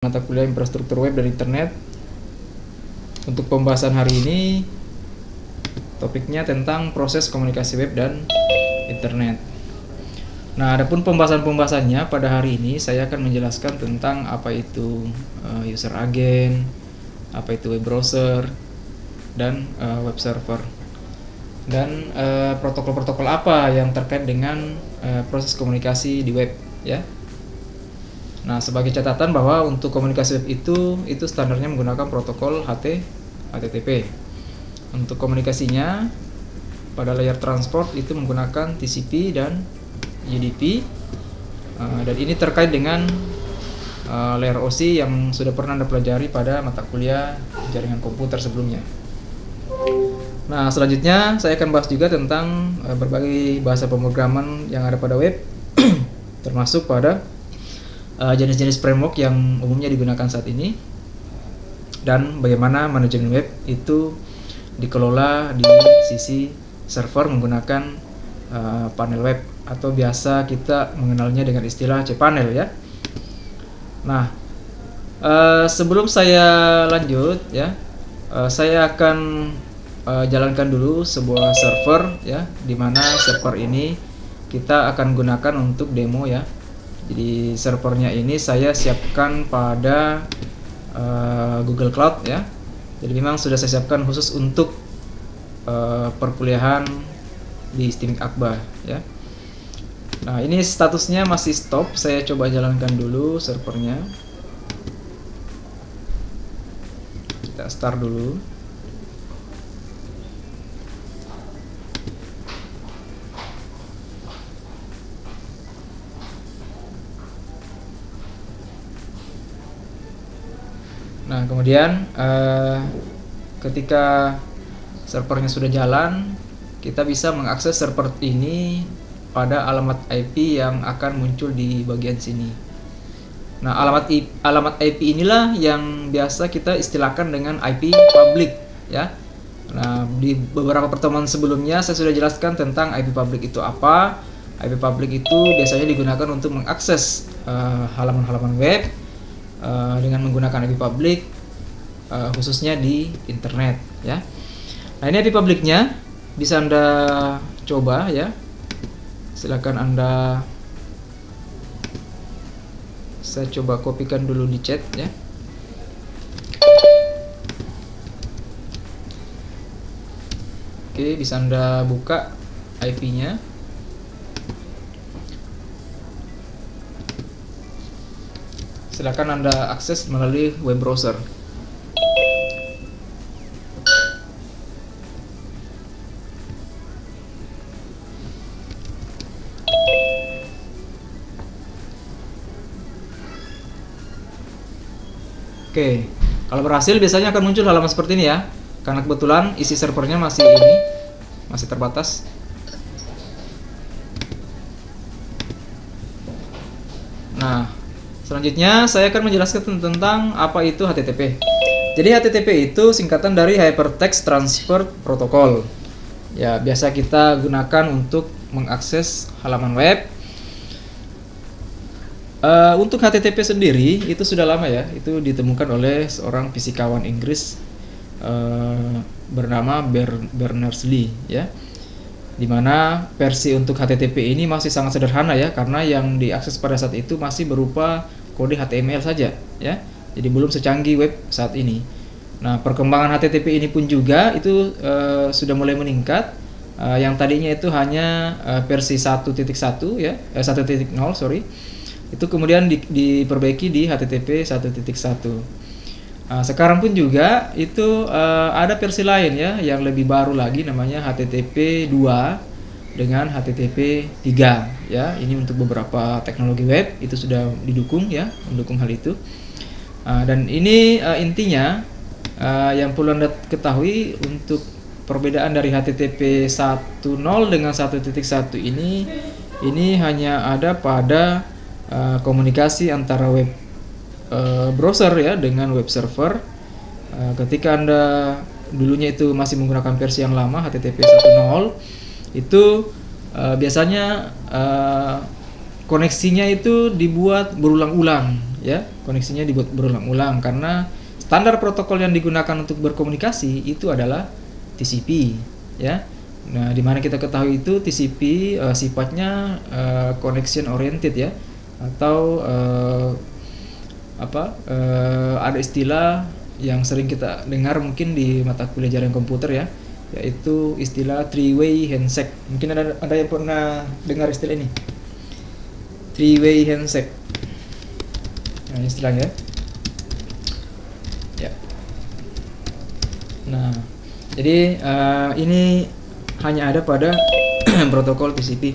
Mata kuliah infrastruktur web dan internet. Untuk pembahasan hari ini topiknya tentang proses komunikasi web dan internet. Nah, adapun pembahasannya pada hari ini saya akan menjelaskan tentang apa itu user agent, apa itu web browser, dan web server, dan protokol-protokol apa yang terkait dengan proses komunikasi di web, ya. Nah, sebagai catatan bahwa untuk komunikasi web itu standarnya menggunakan protokol HTTP. Untuk komunikasinya pada layer transport itu menggunakan TCP dan UDP. Dan ini terkait dengan layer OSI yang sudah pernah Anda pelajari pada mata kuliah jaringan komputer sebelumnya. Nah, selanjutnya saya akan bahas juga tentang berbagai bahasa pemrograman yang ada pada web, termasuk pada jenis-jenis framework yang umumnya digunakan saat ini, dan bagaimana manajemen web itu dikelola di sisi server menggunakan panel web, atau biasa kita mengenalnya dengan istilah cPanel, ya. Nah, sebelum saya lanjut, ya, saya akan jalankan dulu sebuah server, ya, di mana server ini kita akan gunakan untuk demo, ya. Jadi servernya ini saya siapkan pada Google Cloud, ya. Jadi memang sudah saya siapkan khusus untuk perkuliahan di STIMIK Akbar, ya. Nah, ini statusnya masih stop. Saya coba jalankan dulu servernya. Kita start dulu. Nah, kemudian ketika servernya sudah jalan, kita bisa mengakses server ini pada alamat IP yang akan muncul di bagian sini. Nah, alamat IP inilah yang biasa kita istilahkan dengan IP public, ya. Nah, di beberapa pertemuan sebelumnya saya sudah jelaskan tentang IP public itu apa. IP public itu biasanya digunakan untuk mengakses halaman-halaman web dengan menggunakan IP public, khususnya di internet, ya. Nah, ini IP publicnya bisa Anda coba, ya. Silakan Anda, saya coba kopikan dulu di chat, ya. Oke, bisa Anda buka IP-nya. Silakan Anda akses melalui web browser. Oke, kalau berhasil biasanya akan muncul halaman seperti ini, ya. Karena kebetulan isi servernya masih terbatas. Nah, selanjutnya saya akan menjelaskan tentang apa itu HTTP. Jadi HTTP itu singkatan dari Hypertext Transfer Protocol. Ya, biasa kita gunakan untuk mengakses halaman web. Untuk HTTP sendiri itu sudah lama, ya. Itu ditemukan oleh seorang fisikawan Inggris bernama Berners-Lee, ya. Dimana versi untuk HTTP ini masih sangat sederhana, ya, karena yang diakses pada saat itu masih berupa kode HTML saja, ya. Jadi belum secanggih web saat ini. Nah, perkembangan HTTP ini pun juga itu sudah mulai meningkat. Yang tadinya itu hanya versi 1.1, ya, 1.0, sorry. Itu kemudian diperbaiki di HTTP 1.1. Sekarang pun juga itu ada versi lain, ya, yang lebih baru lagi, namanya HTTP 2 dengan HTTP 3, ya. Ini untuk beberapa teknologi web itu sudah didukung, ya, mendukung hal itu. Dan ini intinya yang perlu Anda ketahui untuk perbedaan dari HTTP 1.0 dengan 1.1 ini hanya ada pada komunikasi antara web browser, ya, dengan web server. Ketika Anda dulunya itu masih menggunakan versi yang lama HTTP 1.0, itu biasanya koneksinya itu dibuat berulang-ulang, ya, koneksinya dibuat berulang-ulang karena standar protokol yang digunakan untuk berkomunikasi itu adalah TCP, ya. Nah, dimana kita ketahui itu TCP sifatnya connection oriented, ya, atau ada istilah yang sering kita dengar mungkin di mata kuliah jaringan komputer, ya, yaitu istilah three-way handshake. Mungkin ada yang pernah dengar istilah ini, three-way handshake. Nah, istilahnya, ya. Nah, jadi ini hanya ada pada protokol TCP.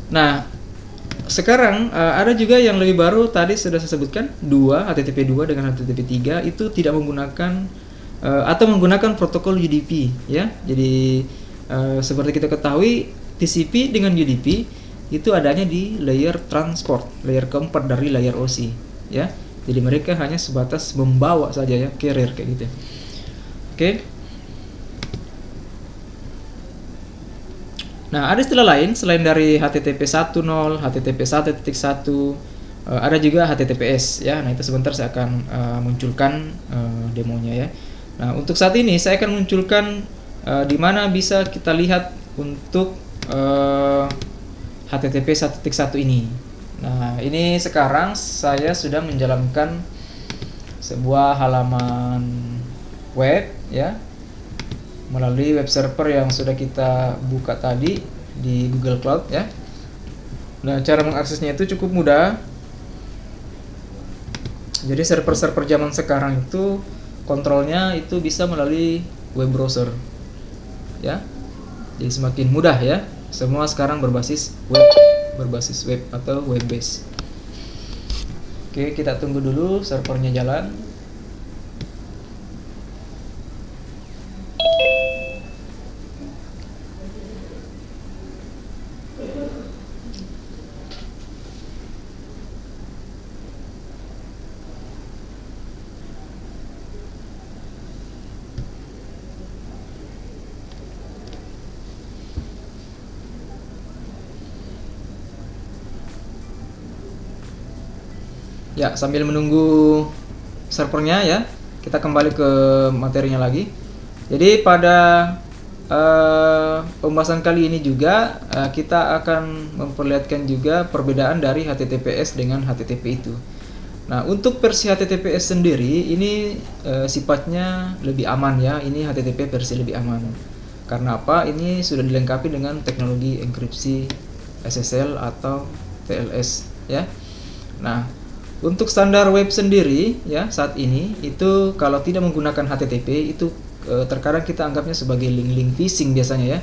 Nah, sekarang ada juga yang lebih baru, tadi sudah saya sebutkan, HTTP 2 dengan HTTP 3 itu tidak menggunakan atau menggunakan protokol UDP, ya. Jadi seperti kita ketahui, TCP dengan UDP itu adanya di layer transport, layer keempat dari layer OSI, ya. Jadi mereka hanya sebatas membawa saja, ya, carrier kayak gitu. Oke. Nah, ada istilah lain selain dari HTTP 1.0, HTTP 1.1, ada juga HTTPS, ya. Nah, itu sebentar saya akan munculkan demonya, ya. Nah, untuk saat ini saya akan munculkan di mana bisa kita lihat untuk HTTP 1.1 ini. Nah, ini sekarang saya sudah menjalankan sebuah halaman web, ya, melalui web server yang sudah kita buka tadi di Google Cloud, ya. Nah, cara mengaksesnya itu cukup mudah. Jadi server-server zaman sekarang itu kontrolnya itu bisa melalui web browser, ya. Jadi semakin mudah, ya. Semua sekarang berbasis web atau web base. Oke, kita tunggu dulu servernya jalan. Ya, sambil menunggu servernya, ya, kita kembali ke materinya lagi. Jadi pada pembahasan kali ini juga kita akan memperlihatkan juga perbedaan dari HTTPS dengan HTTP itu. Nah, untuk versi HTTPS sendiri ini sifatnya lebih aman, ya. Ini HTTP versi lebih aman. Karena apa? Ini sudah dilengkapi dengan teknologi enkripsi SSL atau TLS, ya. Nah, untuk standar web sendiri, ya, saat ini itu kalau tidak menggunakan HTTP itu terkadang kita anggapnya sebagai link-link phishing biasanya, ya,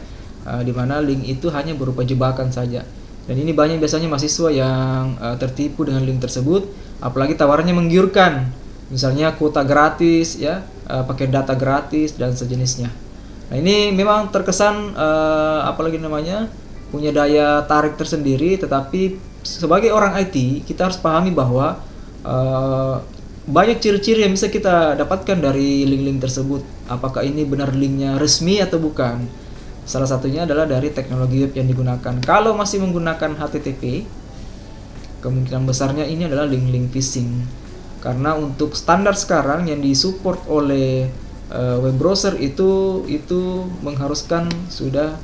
di mana link itu hanya berupa jebakan saja. Dan ini banyak biasanya mahasiswa yang tertipu dengan link tersebut, apalagi tawarannya menggiurkan, misalnya kuota gratis, ya, pakai data gratis dan sejenisnya. Nah, ini memang terkesan apalagi namanya punya daya tarik tersendiri, tetapi sebagai orang IT kita harus pahami bahwa banyak ciri-ciri yang bisa kita dapatkan dari link-link tersebut. Apakah ini benar linknya resmi atau bukan? Salah satunya adalah dari teknologi web yang digunakan. Kalau masih menggunakan HTTP, kemungkinan besarnya ini adalah link-link phishing. Karena untuk standar sekarang yang disupport oleh web browser itu mengharuskan sudah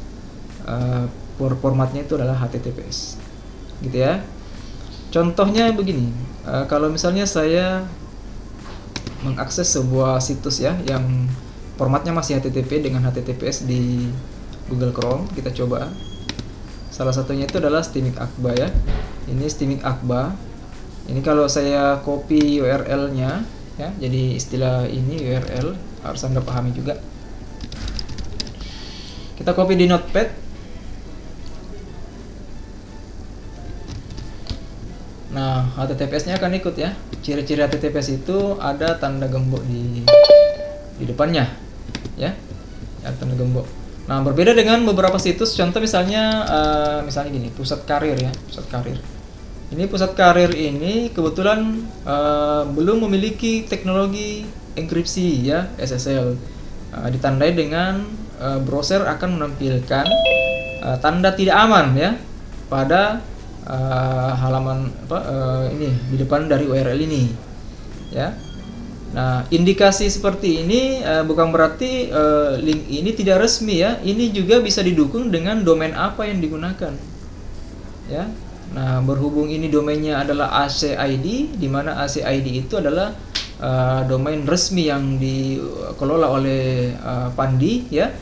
formatnya itu adalah HTTPS, gitu, ya. Contohnya begini, kalau misalnya saya mengakses sebuah situs, ya, yang formatnya masih HTTP dengan HTTPS di Google Chrome, kita coba. Salah satunya itu adalah Stimming Akba, ya. Ini Stimming Akba. Ini kalau saya copy URL-nya, ya, jadi istilah ini URL harus Anda pahami juga. Kita copy di Notepad. Nah, HTTPS-nya akan ikut, ya. Ciri-ciri HTTPS itu ada tanda gembok di depannya, ya. Ada tanda gembok. Nah, berbeda dengan beberapa situs, contoh misalnya gini, pusat karir, ya, pusat karir. Ini pusat karir ini kebetulan belum memiliki teknologi enkripsi, ya, SSL. Ditandai dengan browser akan menampilkan tanda tidak aman, ya, pada halaman ini di depan dari URL ini, ya. Nah, indikasi seperti ini bukan berarti link ini tidak resmi ya. Ini juga bisa didukung dengan domain apa yang digunakan, ya. Nah, berhubung ini domainnya adalah ACID, di mana ACID itu adalah domain resmi yang dikelola oleh Pandi, ya.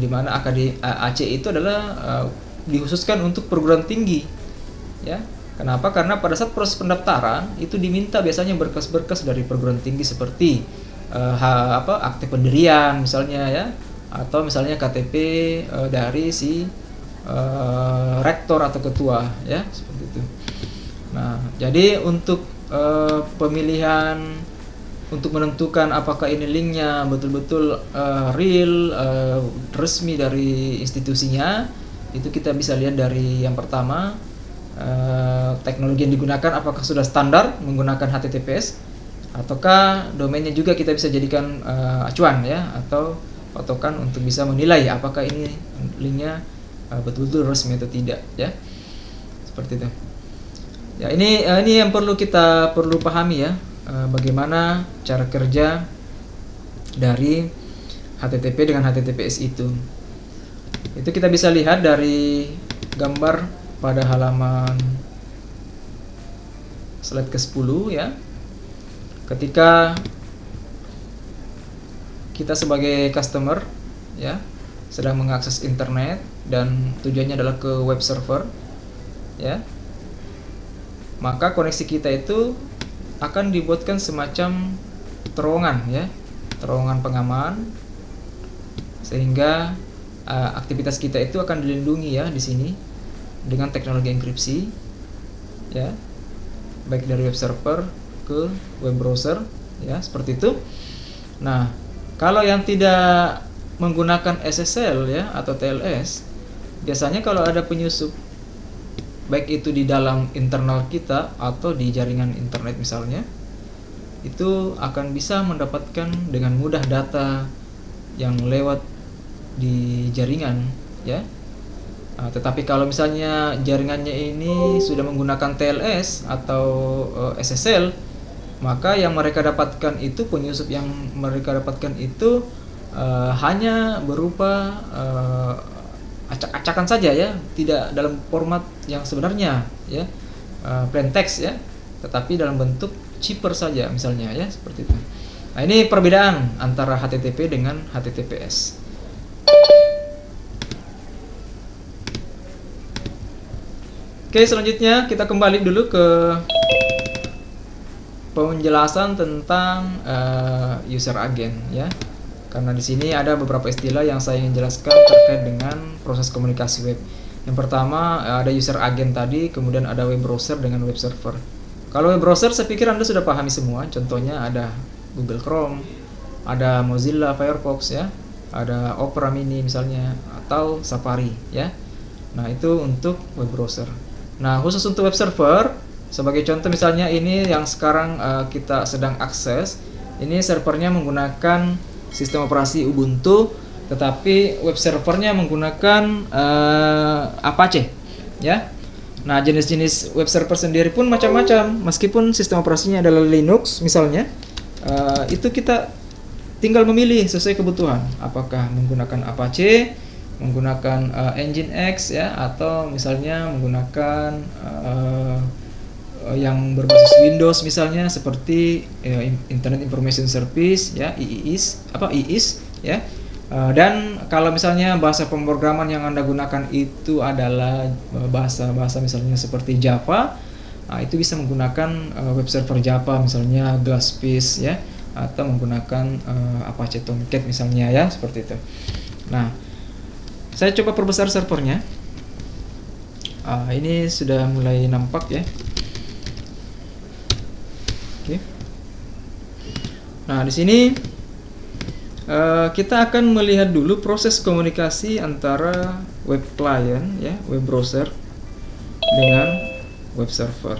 Di mana AC itu adalah dikhususkan untuk perguruan tinggi, ya. Kenapa? Karena pada saat proses pendaftaran itu diminta biasanya berkas-berkas dari perguruan tinggi seperti akte pendirian misalnya, ya, atau misalnya KTP dari si rektor atau ketua, ya, seperti itu. Nah, jadi untuk pemilihan untuk menentukan apakah ini linknya betul-betul real, resmi dari institusinya, itu kita bisa lihat dari yang pertama, teknologi yang digunakan apakah sudah standar menggunakan HTTPS, ataukah domainnya juga kita bisa jadikan acuan, ya, atau patokan untuk bisa menilai apakah ini linknya betul-betul resmi atau tidak, ya, seperti itu. Ya, ini yang kita perlu pahami, ya, bagaimana cara kerja dari HTTP dengan HTTPS itu. Itu kita bisa lihat dari gambar pada halaman slide ke-10, ya. Ketika kita sebagai customer, ya, sedang mengakses internet dan tujuannya adalah ke web server, ya, maka koneksi kita itu akan dibuatkan semacam terowongan, ya, terowongan pengaman, sehingga aktivitas kita itu akan dilindungi, ya, di sini dengan teknologi enkripsi, ya, baik dari web server ke web browser, ya, seperti itu. Nah, kalau yang tidak menggunakan SSL, ya, atau TLS, biasanya kalau ada penyusup, baik itu di dalam internal kita atau di jaringan internet misalnya, itu akan bisa mendapatkan dengan mudah data yang lewat di jaringan, ya. Tetapi kalau misalnya jaringannya ini sudah menggunakan TLS atau SSL, maka yang mereka dapatkan itu, penyusup yang mereka dapatkan itu hanya berupa acak-acakan saja, ya, tidak dalam format yang sebenarnya, ya, plain text, ya, tetapi dalam bentuk zipper saja misalnya, ya, seperti itu. Nah, ini perbedaan antara HTTP dengan HTTPS. Oke, selanjutnya kita kembali dulu ke penjelasan tentang user agent, ya. Karena di sini ada beberapa istilah yang saya ingin jelaskan terkait dengan proses komunikasi web. Yang pertama ada user agent tadi, kemudian ada web browser dengan web server. Kalau web browser saya pikir Anda sudah pahami semua. Contohnya ada Google Chrome, ada Mozilla Firefox, ya, ada Opera Mini misalnya, atau Safari, ya. Nah, itu untuk web browser. Nah, khusus untuk web server, sebagai contoh misalnya ini yang sekarang kita sedang akses, ini servernya menggunakan sistem operasi Ubuntu, tetapi web servernya menggunakan Apache, ya. Nah, jenis-jenis web server sendiri pun macam-macam, meskipun sistem operasinya adalah Linux misalnya, itu kita tinggal memilih sesuai kebutuhan, apakah menggunakan Apache, menggunakan Nginx, ya, atau misalnya menggunakan yang berbasis Windows misalnya seperti Internet Information Service, ya, IIS, ya. Dan kalau misalnya bahasa pemrograman yang Anda gunakan itu adalah bahasa-bahasa misalnya seperti Java, itu bisa menggunakan web server Java misalnya Glassfish, ya, atau menggunakan Apache Tomcat misalnya, ya, seperti itu. Nah, saya coba perbesar servernya. Ini sudah mulai nampak, ya. Oke. Nah, di sini kita akan melihat dulu proses komunikasi antara web client, ya, web browser dengan web server.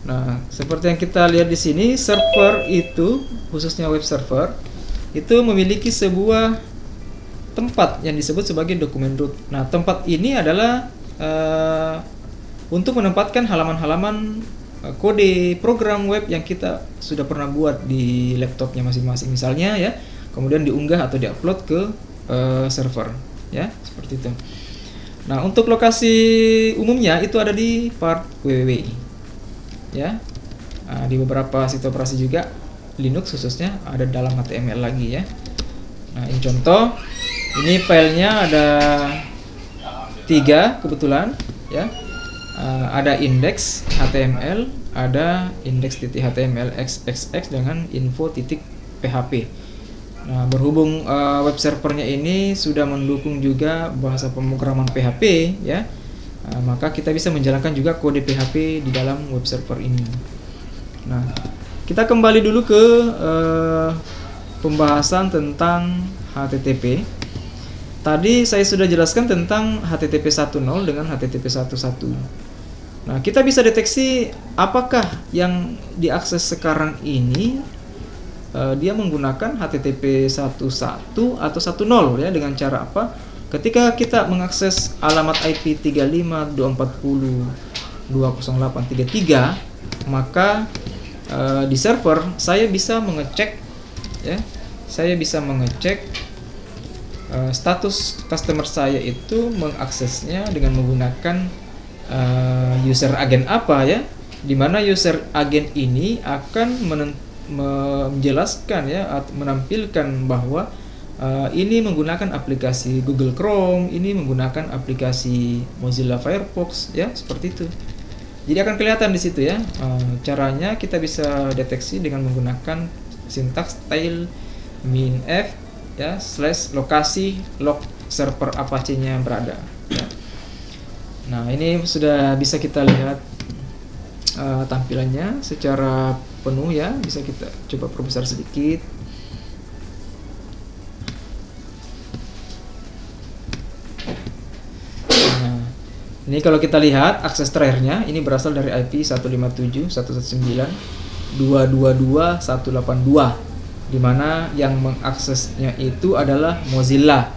Nah, seperti yang kita lihat di sini, server itu, khususnya web server, itu memiliki sebuah tempat yang disebut sebagai dokumen root. Nah, tempat ini adalah untuk menempatkan halaman-halaman kode program web yang kita sudah pernah buat di laptopnya masing-masing misalnya ya, kemudian diunggah atau diupload ke server ya, seperti itu. Nah, untuk lokasi umumnya itu ada di part www ya. Di beberapa situs operasi juga Linux khususnya ada dalam HTML lagi ya. Nah, ini contoh, ini filenya ada 3 kebetulan ya. Ada index HTML, ada index.html xxx dengan info.php. Nah, berhubung web servernya ini sudah mendukung juga bahasa pemrograman PHP ya, maka kita bisa menjalankan juga kode PHP di dalam web server ini. Nah, kita kembali dulu ke pembahasan tentang HTTP. Tadi saya sudah jelaskan tentang HTTP 1.0 dengan HTTP 1.1. Nah, kita bisa deteksi apakah yang diakses sekarang ini dia menggunakan HTTP 1.1 atau 1.0 ya. Dengan cara apa? Ketika kita mengakses alamat IP 35.240.208.33, maka di server saya bisa mengecek ya. Saya bisa mengecek status customer saya itu mengaksesnya dengan menggunakan user agent apa ya, dimana user agent ini akan menjelaskan ya, menampilkan bahwa ini menggunakan aplikasi Google Chrome, ini menggunakan aplikasi Mozilla Firefox ya, seperti itu. Jadi akan kelihatan di situ ya. Caranya kita bisa deteksi dengan menggunakan sintaks tail minf ya / lokasi log server Apache-nya berada ya. Nah, ini sudah bisa kita lihat tampilannya secara penuh ya. Bisa kita coba perbesar sedikit. Nah, ini kalau kita lihat akses terakhirnya ini berasal dari IP 157.119.222.182, di mana yang mengaksesnya itu adalah Mozilla.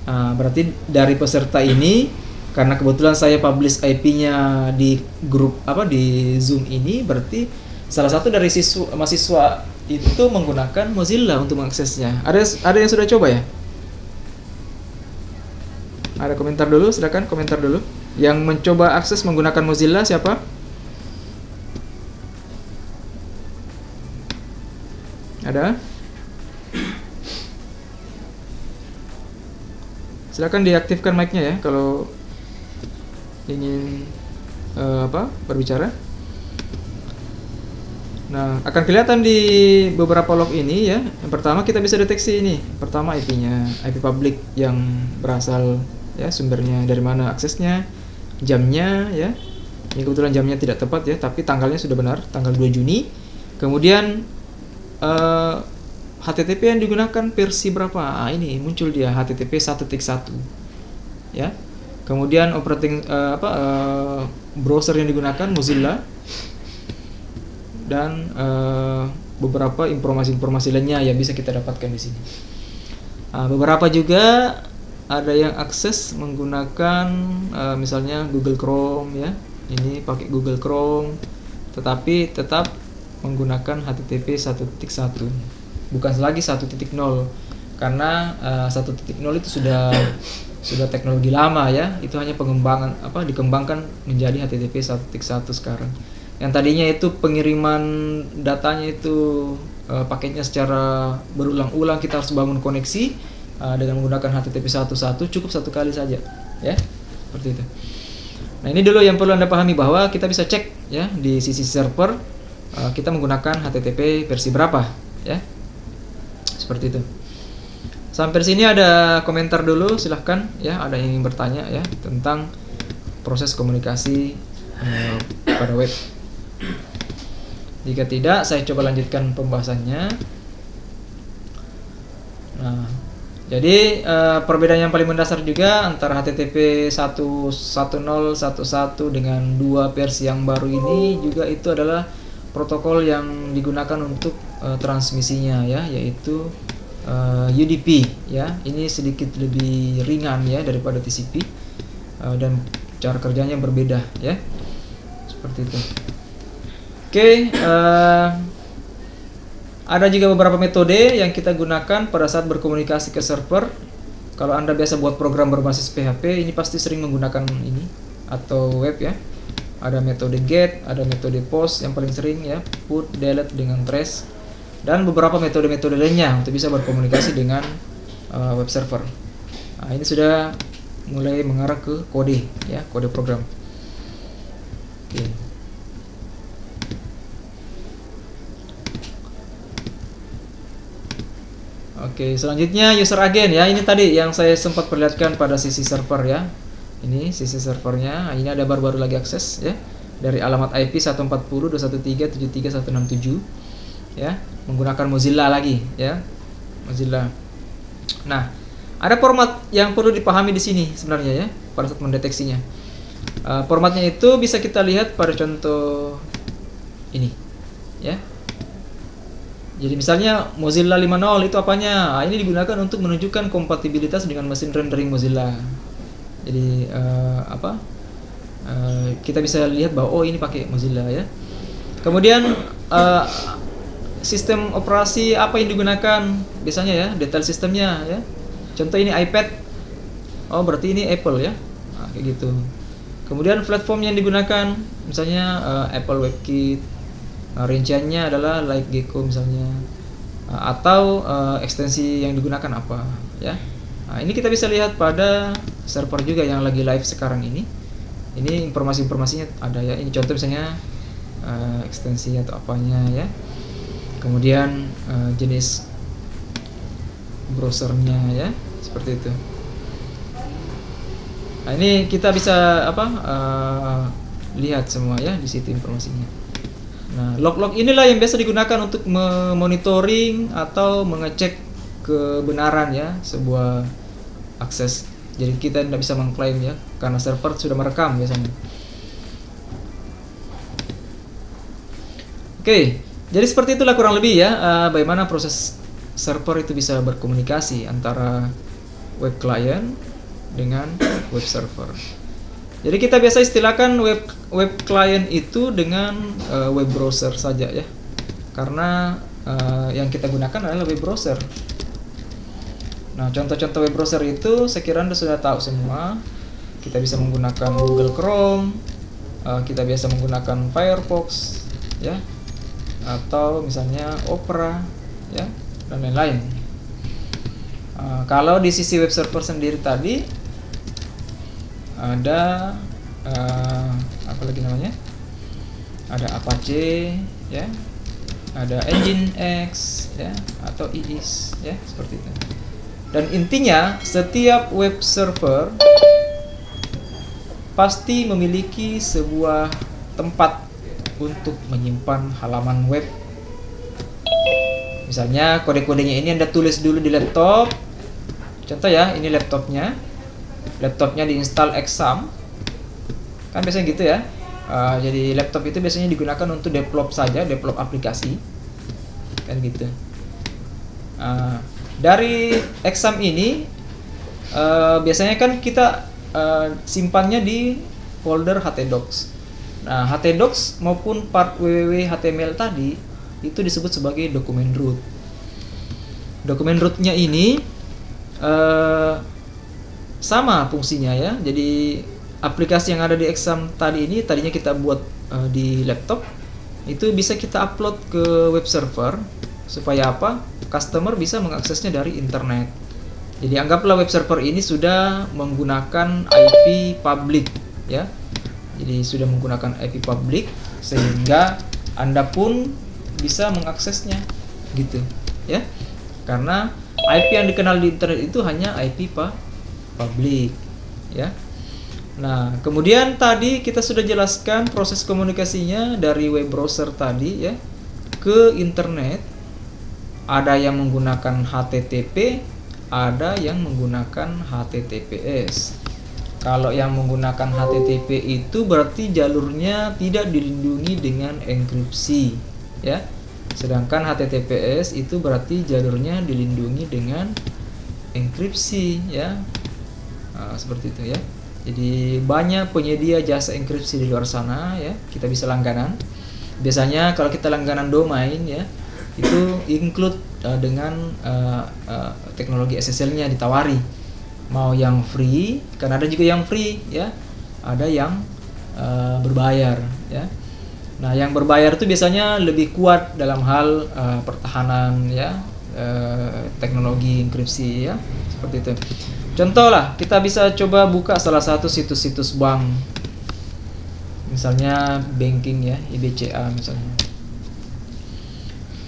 Berarti dari peserta ini, karena kebetulan saya publish IP-nya di grup di Zoom ini, berarti salah satu dari mahasiswa itu menggunakan Mozilla untuk mengaksesnya. Ada yang sudah coba ya? Ada komentar dulu, silakan komentar dulu. Yang mencoba akses menggunakan Mozilla siapa? Ada? Silakan diaktifkan mic-nya ya kalau ingin berbicara. Nah, akan kelihatan di beberapa log ini ya. Yang pertama kita bisa deteksi ini. Pertama IP-nya, IP public yang berasal ya, sumbernya dari mana aksesnya, jamnya ya. Ini kebetulan jamnya tidak tepat ya, tapi tanggalnya sudah benar, tanggal 2 Juni. Kemudian HTTP yang digunakan versi berapa? Ini muncul dia HTTP 1.1 ya. Kemudian operating browser yang digunakan Mozilla, dan beberapa informasi-informasi lainnya yang bisa kita dapatkan di sini. Beberapa juga ada yang akses menggunakan misalnya Google Chrome ya. Ini pakai Google Chrome, tetapi tetap menggunakan HTTP 1.1, bukan lagi 1.0, karena 1.0 itu sudah teknologi lama ya. Itu hanya pengembangan dikembangkan menjadi HTTP 1.1 sekarang. Yang tadinya itu pengiriman datanya itu paketnya secara berulang-ulang, kita harus bangun koneksi dengan menggunakan HTTP 1.1 cukup satu kali saja ya, seperti itu. Nah, ini dulu yang perlu Anda pahami, bahwa kita bisa cek ya di sisi server kita menggunakan HTTP versi berapa ya, seperti itu. Sampai sini ada komentar dulu, silahkan ya, ada yang ingin bertanya ya tentang proses komunikasi pada web. Jika tidak, saya coba lanjutkan pembahasannya. Nah, jadi perbedaan yang paling mendasar juga antara HTTP 1.1.0, 1.1 dengan 2 versi yang baru ini juga itu adalah protokol yang digunakan untuk transmisinya ya, yaitu UDP ya. Ini sedikit lebih ringan ya daripada TCP, dan cara kerjanya berbeda ya. seperti itu. Oke, ada juga beberapa metode yang kita gunakan pada saat berkomunikasi ke server. Kalau Anda biasa buat program berbasis PHP, ini pasti sering menggunakan ini atau web ya. Ada metode get, ada metode post yang paling sering ya, put, delete dengan trace, dan beberapa metode-metode lainnya untuk bisa berkomunikasi dengan web server. Nah, ini sudah mulai mengarah ke kode ya, kode program. Oke. Oke, selanjutnya user agent ya. Ini tadi yang saya sempat perlihatkan pada sisi server ya. Ini sisi servernya. Nah, ini ada baru-baru lagi akses ya. Dari alamat IP 140.213.73.167 ya, menggunakan Mozilla lagi ya. Mozilla. Nah, ada format yang perlu dipahami di sini sebenarnya ya pada saat mendeteksinya. Formatnya itu bisa kita lihat pada contoh ini ya. Jadi misalnya Mozilla 5.0 itu apanya? Nah, ini digunakan untuk menunjukkan kompatibilitas dengan mesin rendering Mozilla. Jadi kita bisa lihat bahwa oh ini pakai Mozilla ya. Kemudian sistem operasi apa yang digunakan biasanya ya, detail sistemnya ya. Contoh ini iPad. Oh berarti ini Apple ya. Nah, kayak gitu. Kemudian platform yang digunakan misalnya Apple WebKit. Rinciannya adalah LightGecko misalnya, atau ekstensi yang digunakan apa ya. Nah, ini kita bisa lihat pada server juga yang lagi live sekarang ini. Ini informasinya ada ya. Ini contoh misalnya ekstensi atau apanya ya. Kemudian jenis browsernya ya, seperti itu. Nah, ini kita bisa lihat semua ya di situ informasinya. Nah, log-log inilah yang biasa digunakan untuk memonitoring atau mengecek kebenaran ya sebuah akses. Jadi kita tidak bisa mengklaim ya karena server sudah merekam biasanya. Oke, jadi seperti itulah kurang lebih ya bagaimana proses server itu bisa berkomunikasi antara web client dengan web server. Jadi kita biasa istilahkan web client itu dengan web browser saja ya, karena yang kita gunakan adalah web browser. Nah, contoh-contoh web browser itu saya kira Anda sudah tahu semua. Kita bisa menggunakan Google Chrome, kita biasa menggunakan Firefox ya, atau misalnya Opera ya, dan lain-lain. Kalau di sisi web server sendiri tadi ada apa lagi namanya? Ada Apache ya, ada Nginx ya, atau IIS ya, seperti itu. Dan intinya setiap web server pasti memiliki sebuah tempat untuk menyimpan halaman web. Misalnya kode-kodenya ini Anda tulis dulu di laptop. Contoh ya, ini laptopnya diinstal Exam, kan biasanya gitu ya. Jadi laptop itu biasanya digunakan untuk develop saja, develop aplikasi, kan gitu. Dari Exam ini biasanya kan kita simpannya di folder htdocs. Nah, htdocs maupun part www.html tadi itu disebut sebagai dokumen root. Dokumen rootnya ini sama fungsinya ya. Jadi aplikasi yang ada di Exam tadi ini tadinya kita buat di laptop, itu bisa kita upload ke web server supaya apa? Customer bisa mengaksesnya dari internet. Jadi anggaplah web server ini sudah menggunakan IP public ya. Jadi sudah menggunakan IP public sehingga Anda pun bisa mengaksesnya gitu ya. Karena IP yang dikenal di internet itu hanya IP public ya. Nah, kemudian tadi kita sudah jelaskan proses komunikasinya dari web browser tadi ya ke internet. Ada yang menggunakan HTTP, ada yang menggunakan HTTPS. Kalau yang menggunakan HTTP itu berarti jalurnya tidak dilindungi dengan enkripsi ya. Sedangkan HTTPS itu berarti jalurnya dilindungi dengan enkripsi ya. Seperti itu ya. Jadi banyak penyedia jasa enkripsi di luar sana ya, kita bisa langganan. Biasanya kalau kita langganan domain ya, itu include dengan teknologi SSL-nya ditawari. Mau yang free, karena ada juga yang free ya, ada yang berbayar ya. Nah, yang berbayar itu biasanya lebih kuat dalam hal pertahanan ya, teknologi enkripsi ya, seperti itu. Contoh lah, kita bisa coba buka salah satu situs-situs bank, misalnya banking ya, IBCA misalnya.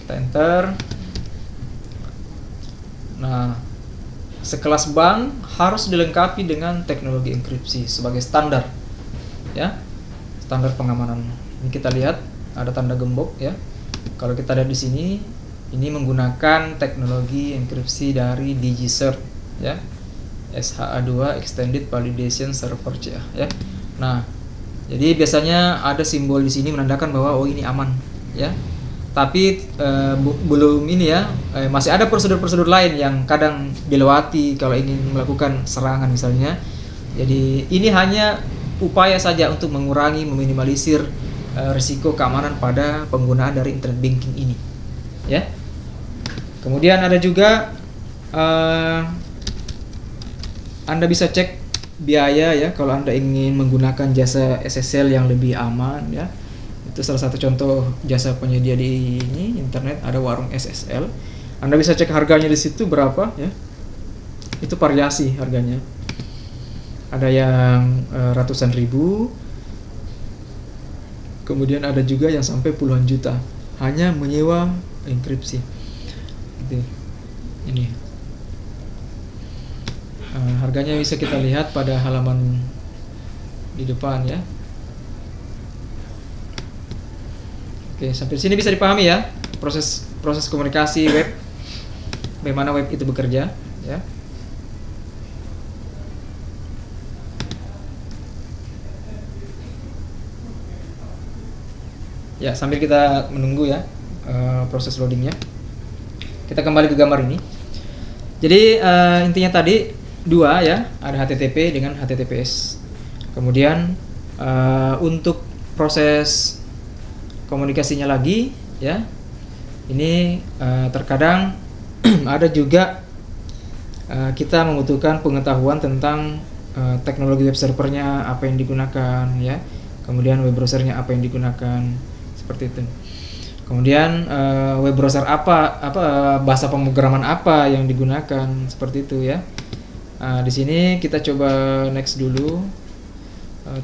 Kita enter. Nah, sekelas bank harus dilengkapi dengan teknologi enkripsi sebagai standar ya, standar pengamanan. Ini kita lihat ada tanda gembok ya. Kalau kita lihat di sini, ini menggunakan teknologi enkripsi dari DigiCert ya, SHA-2 Extended Validation Server ya. Nah, jadi biasanya ada simbol di sini menandakan bahwa oh ini aman ya. Tapi belum ini ya, masih ada prosedur-prosedur lain yang kadang dilewati kalau ingin melakukan serangan misalnya. Jadi ini hanya upaya saja untuk mengurangi, meminimalisir risiko keamanan pada penggunaan dari internet banking ini ya. Kemudian ada juga Anda bisa cek biaya ya kalau Anda ingin menggunakan jasa SSL yang lebih aman ya. Itu salah satu contoh jasa penyedia di ini internet, ada warung SSL. Anda bisa cek harganya di situ berapa ya. Itu variasi harganya. Ada yang ratusan ribu. Kemudian ada juga yang sampai puluhan juta hanya menyewa enkripsi. Gitu. Ini. Harganya bisa kita lihat pada halaman di depan ya. Oke, sampai sini bisa dipahami ya proses komunikasi web, bagaimana web itu bekerja ya. Ya, sambil kita menunggu ya proses loadingnya, kita kembali ke gambar ini. Jadi intinya tadi dua ya, ada HTTP dengan HTTPS. Kemudian untuk proses komunikasinya lagi ya, ini terkadang ada juga kita membutuhkan pengetahuan tentang teknologi web servernya apa yang digunakan ya, kemudian web browsernya apa yang digunakan, seperti itu. Kemudian web browser apa bahasa pemrograman apa yang digunakan, seperti itu ya. Di sini kita coba next dulu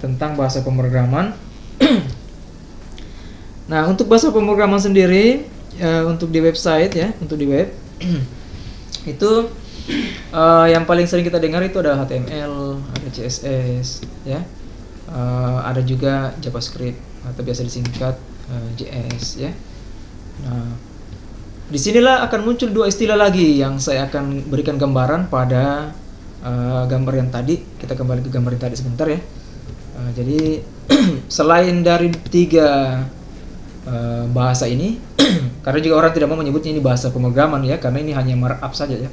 tentang bahasa pemrograman. Nah, untuk bahasa pemrograman sendiri untuk di website ya, untuk di web itu yang paling sering kita dengar itu ada HTML, ada CSS ya, ada juga JavaScript atau biasa disingkat JS ya. Nah, disinilah akan muncul dua istilah lagi yang saya akan berikan gambaran pada gambar yang tadi. Kita kembali ke gambar yang tadi sebentar ya. Jadi selain dari tiga bahasa ini, karena juga orang tidak mau menyebutnya ini bahasa pemrograman ya, karena ini hanya markup saja ya,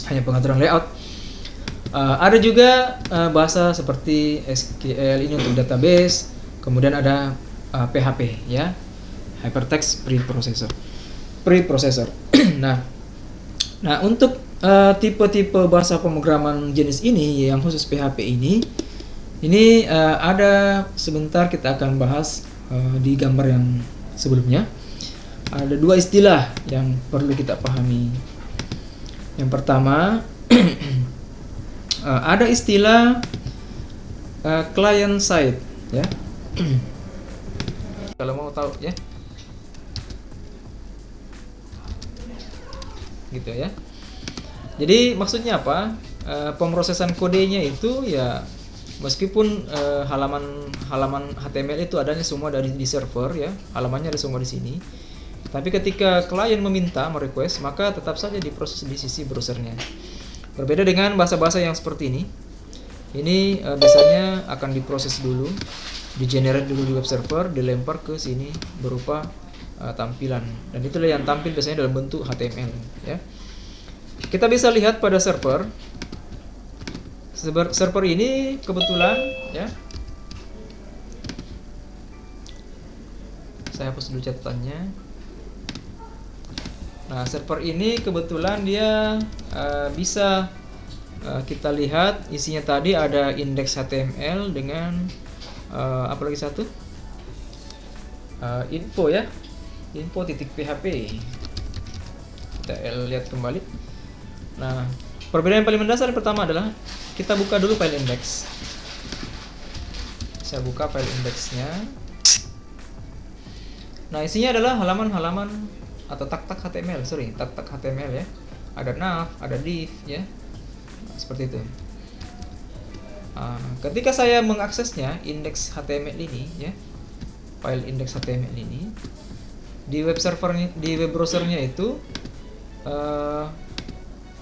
hanya pengaturan layout. Ada juga bahasa seperti SQL ini untuk database, kemudian ada PHP ya, Hypertext Preprocessor. Nah untuk tipe-tipe bahasa pemrograman jenis ini yang khusus PHP ini ada sebentar kita akan bahas di gambar yang sebelumnya. Ada dua istilah yang perlu kita pahami. Yang pertama ada istilah client side ya. Kalau mau tahu ya, gitu ya. Jadi maksudnya apa? Pemrosesan kodenya itu ya, meskipun halaman HTML itu adanya semua dari di server ya, halamannya ada semua di sini. Tapi ketika klien meminta, merequest, maka tetap saja diproses di sisi browsernya. Berbeda dengan bahasa-bahasa yang seperti ini. Ini biasanya akan diproses dulu, di-generate dulu di web server, dilempar ke sini berupa tampilan. Dan itulah yang tampil biasanya dalam bentuk HTML ya. Kita bisa lihat pada server server ini kebetulan ya, saya hapus dulu catatannya. Nah, server ini kebetulan dia bisa kita lihat isinya tadi ada indeks HTML dengan apa lagi satu, info ya, info.php. Kita lihat kembali. Nah, perbedaan yang paling mendasar yang pertama adalah kita buka dulu file index. Saya buka file indeksnya. Nah, isinya adalah halaman-halaman atau tag-tag HTML, tag-tag HTML ya. Ada nav, ada div ya. Nah, seperti itu. Ketika saya mengaksesnya indeks HTML ini ya, file indeks HTML ini di web servernya, di web browsernya itu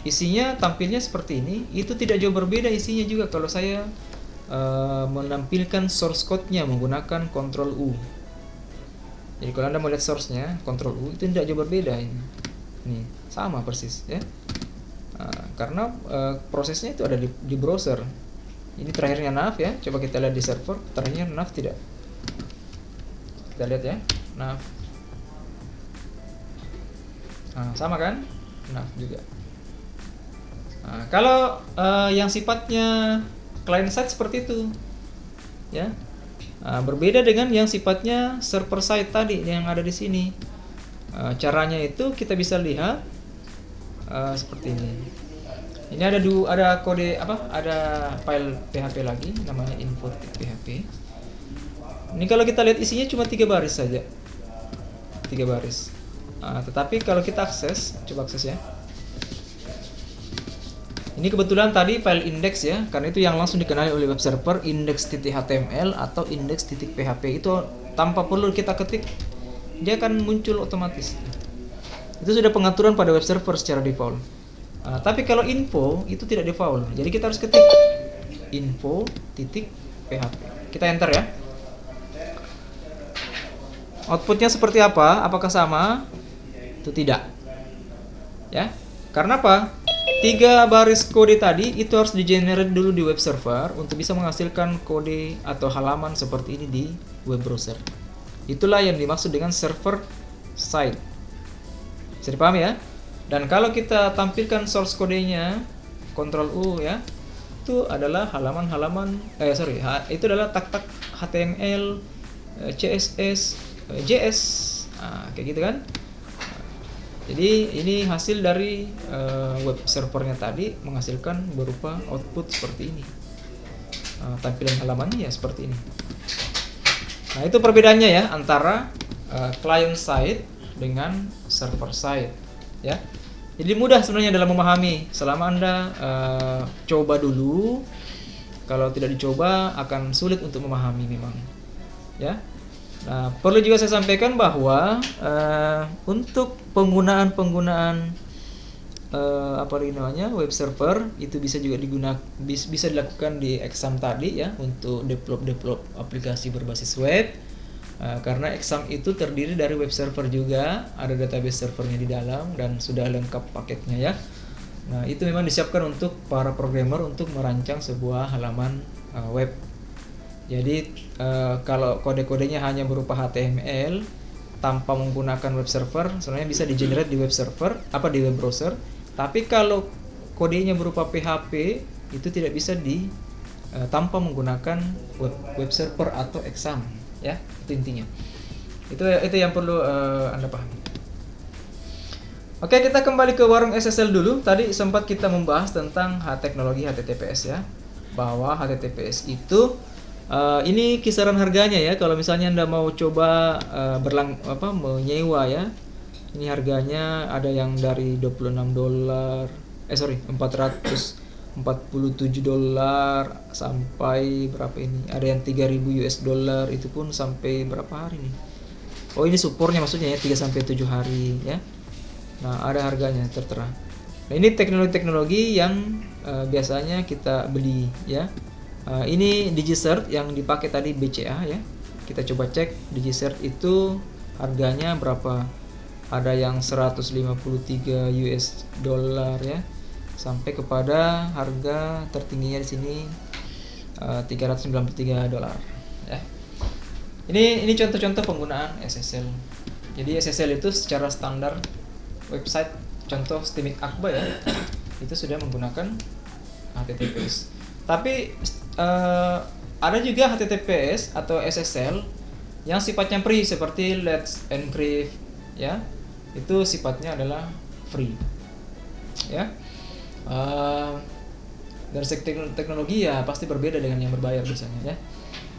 isinya tampilnya seperti ini. Itu tidak jauh berbeda isinya juga kalau saya menampilkan source code-nya menggunakan Ctrl U. Jadi kalau Anda mau lihat source-nya Ctrl U, itu tidak jauh berbeda ini. Ini sama persis ya. Karena prosesnya itu ada di browser. Ini terakhirnya nav ya. Coba kita lihat di server, terakhirnya nav tidak. Kita lihat ya, nav. Sama kan? Nav juga. Kalau yang sifatnya client side seperti itu ya, berbeda dengan yang sifatnya server side tadi yang ada di sini. Caranya itu kita bisa lihat seperti ini. Ini ada kode apa? Ada file PHP lagi namanya info.php. Ini kalau kita lihat isinya cuma 3 baris saja, 3 baris. Tetapi kalau kita akses, coba akses ya. Ini kebetulan tadi file index ya, karena itu yang langsung dikenali oleh web server, index.html atau index.php. Itu tanpa perlu kita ketik, dia akan muncul otomatis. Itu sudah pengaturan pada web server secara default. Tapi kalau info itu tidak default, jadi kita harus ketik info.php. Kita enter ya. Outputnya seperti apa? Apakah sama? Itu tidak. Ya. Karena apa? 3 baris kode tadi itu harus di-generate dulu di web server untuk bisa menghasilkan kode atau halaman seperti ini di web browser. Itulah yang dimaksud dengan server side. Bisa dipahami ya? Dan kalau kita tampilkan source kodenya, Ctrl U ya, itu adalah halaman-halaman, itu adalah tag-tag HTML, CSS, JS, kayak gitu kan. Jadi ini hasil dari web servernya tadi menghasilkan berupa output seperti ini. Tampilan halamannya ya seperti ini. Nah, itu perbedaannya ya antara client side dengan server side ya. Jadi mudah sebenarnya dalam memahami selama Anda coba dulu. Kalau tidak dicoba akan sulit untuk memahami memang ya. Nah, perlu juga saya sampaikan bahwa untuk penggunaan web server itu bisa juga bisa dilakukan di Exam tadi ya, untuk develop aplikasi berbasis web. Karena Exam itu terdiri dari web server juga, ada database servernya di dalam dan sudah lengkap paketnya ya. Nah, itu memang disiapkan untuk para programmer untuk merancang sebuah halaman web. Jadi kalau kode-kodenya hanya berupa HTML tanpa menggunakan web server, sebenarnya bisa di-generate di web server, di web browser. Tapi kalau kodenya berupa PHP itu tidak bisa tanpa menggunakan web server atau Exam, ya, itu intinya. Itu yang perlu Anda pahami. Oke, kita kembali ke warung SSL dulu. Tadi sempat kita membahas tentang teknologi HTTPS ya, bahwa HTTPS itu ini kisaran harganya ya. Kalau misalnya Anda mau coba menyewa ya, ini harganya ada yang dari $447 sampai berapa ini? Ada yang $3.000 itu pun sampai berapa hari nih? Oh, ini supportnya maksudnya ya, 3 sampai 7 hari ya. Nah, ada harganya tertera. Nah, ini teknologi-teknologi yang biasanya kita beli ya. Ini DigiCert yang dipakai tadi BCA ya. Kita coba cek DigiCert itu harganya berapa. Ada yang $153 ya. sampai kepada harga tertingginya di sini $393 ya. Ini contoh-contoh penggunaan SSL. Jadi SSL itu secara standar website contoh Steamit Akba ya, itu sudah menggunakan HTTPS. Tapi ada juga HTTPS atau SSL yang sifatnya free seperti Let's Encrypt ya. Itu sifatnya adalah free. Ya. Dari segi teknologi ya pasti berbeda dengan yang berbayar biasanya ya.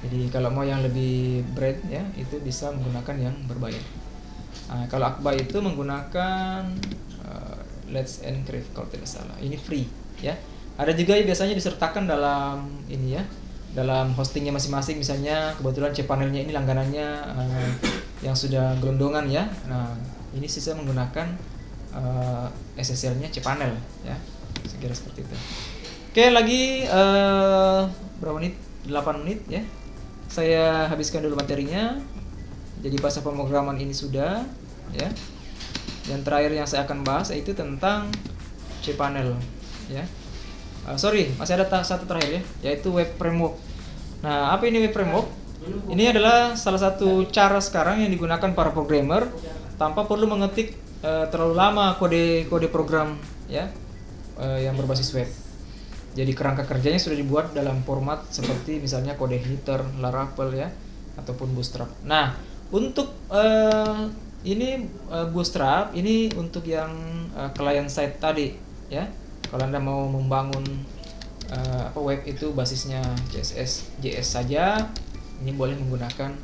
Jadi kalau mau yang lebih brand ya, itu bisa menggunakan yang berbayar. Kalau Akba itu menggunakan Let's Encrypt kalau tidak salah. Ini free ya. Ada juga biasanya disertakan dalam ini ya, dalam hostingnya masing-masing. Misalnya kebetulan cPanelnya ini langganannya yang sudah gelondongan ya. Nah ini sisa menggunakan SSL-nya cPanel ya. Sekira seperti itu. Oke, lagi berapa menit? 8 menit ya. Saya habiskan dulu materinya. Jadi bahasa pemrograman ini sudah ya. Yang terakhir yang saya akan bahas yaitu tentang cPanel ya. Masih ada satu terakhir ya, yaitu web framework. Nah, apa ini web framework? Ini adalah salah satu cara sekarang yang digunakan para programmer tanpa perlu mengetik terlalu lama kode program ya, yang berbasis web. Jadi kerangka kerjanya sudah dibuat dalam format seperti misalnya kode editor, Laravel ya, ataupun Bootstrap. Nah, untuk ini Bootstrap ini untuk yang client side tadi ya. Kalau Anda mau membangun web itu basisnya JS saja, ini boleh menggunakan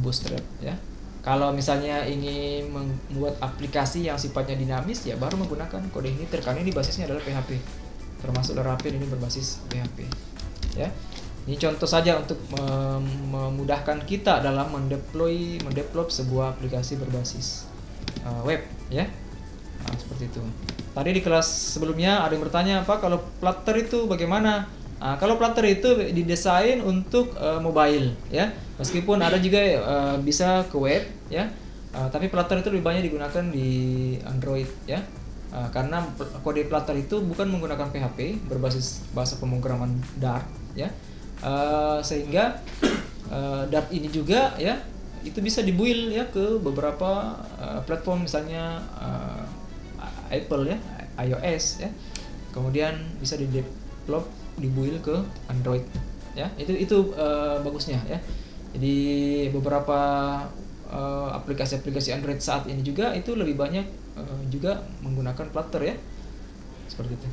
Bootstrap ya. Kalau misalnya ingin membuat aplikasi yang sifatnya dinamis ya baru menggunakan kode editor karena ini basisnya adalah PHP. Termasuk Laravel ini berbasis PHP ya. Ini contoh saja untuk memudahkan kita dalam mendevelop sebuah aplikasi berbasis web ya. Nah, seperti itu. Tadi di kelas sebelumnya ada yang bertanya, apa kalau Flutter itu bagaimana? Nah, kalau Flutter itu didesain untuk mobile ya. Meskipun ada juga bisa ke web ya. Tapi Flutter itu lebih banyak digunakan di Android ya. Karena kode Flutter itu bukan menggunakan PHP, berbasis bahasa pemrograman Dart ya. Sehingga Dart ini juga ya itu bisa dibuild ya ke beberapa platform, misalnya Apple ya, iOS ya. Kemudian bisa dibuild ke Android ya. Itu bagusnya ya. Jadi beberapa aplikasi-aplikasi Android saat ini juga itu lebih banyak juga menggunakan Flutter ya. Seperti itu.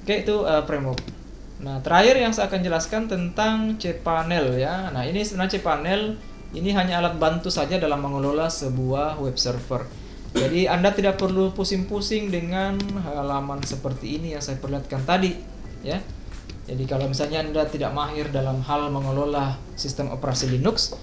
Oke, itu framework. Nah, terakhir yang saya akan jelaskan tentang cPanel ya. Nah, ini sebenarnya cPanel ini hanya alat bantu saja dalam mengelola sebuah web server. Jadi Anda tidak perlu pusing-pusing dengan halaman seperti ini yang saya perlihatkan tadi ya. Jadi kalau misalnya Anda tidak mahir dalam hal mengelola sistem operasi Linux,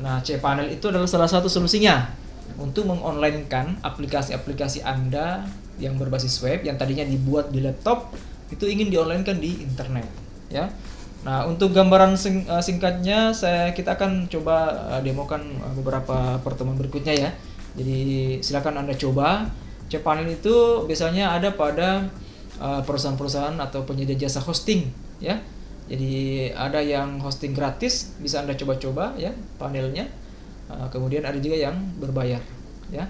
nah cPanel itu adalah salah satu solusinya untuk mengonlinekan aplikasi-aplikasi Anda yang berbasis web yang tadinya dibuat di laptop itu ingin di-onlinekan di internet ya. Nah, untuk gambaran singkatnya kita akan coba demokan beberapa pertemuan berikutnya ya. Jadi silakan Anda coba. cPanel itu biasanya ada pada perusahaan-perusahaan atau penyedia jasa hosting ya. Jadi ada yang hosting gratis, bisa Anda coba-coba ya panelnya. Kemudian ada juga yang berbayar ya.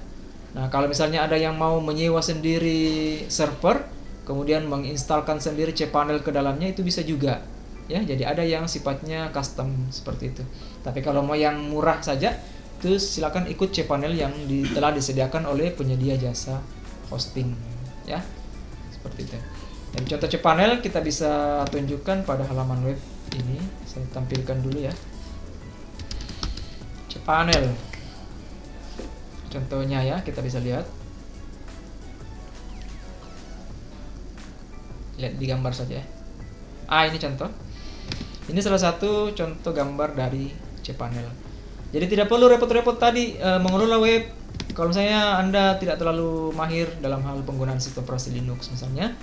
Nah, kalau misalnya ada yang mau menyewa sendiri server, kemudian menginstalkan sendiri cPanel ke dalamnya, itu bisa juga ya. Jadi ada yang sifatnya custom seperti itu. Tapi kalau mau yang murah saja, itu silakan ikut cPanel yang telah disediakan oleh penyedia jasa hosting ya. Seperti itu. Dan contoh cPanel kita bisa tunjukkan pada halaman web ini. Saya tampilkan dulu ya. cPanel. Contohnya ya, kita bisa lihat. Lihat di gambar saja ya. Ini contoh. Ini salah satu contoh gambar dari cPanel. Jadi tidak perlu repot-repot tadi mengelola web. Kalau misalnya Anda tidak terlalu mahir dalam hal penggunaan sistem operasi Linux misalnya,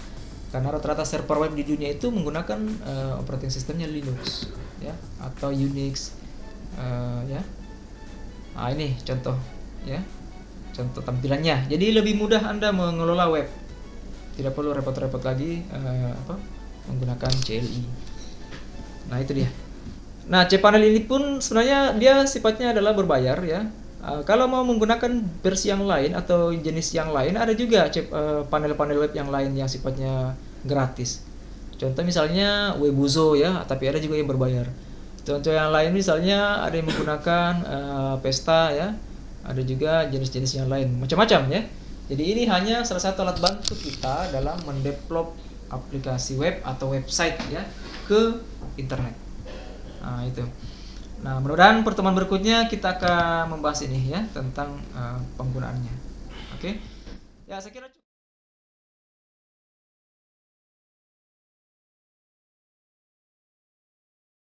karena rata-rata server web di dunia itu menggunakan operating sistemnya Linux ya, atau Unix ya. Ini contoh ya. Contoh tampilannya. Jadi lebih mudah Anda mengelola web. tidak perlu repot-repot lagi menggunakan CLI. Nah itu dia. Nah cPanel ini pun sebenarnya dia sifatnya adalah berbayar ya. Kalau mau menggunakan versi yang lain atau jenis yang lain, ada juga panel-panel web yang lain yang sifatnya gratis. Contoh misalnya Webuzo ya, tapi ada juga yang berbayar. Contoh yang lain misalnya ada yang menggunakan Pesta ya, ada juga jenis-jenis yang lain, macam-macam ya. Jadi ini hanya salah satu alat bantu kita dalam mendevelop aplikasi web atau website ya ke internet. Nah itu. Nah mudah-mudahan pertemuan berikutnya kita akan membahas ini ya tentang penggunaannya. Oke. Ya saya kira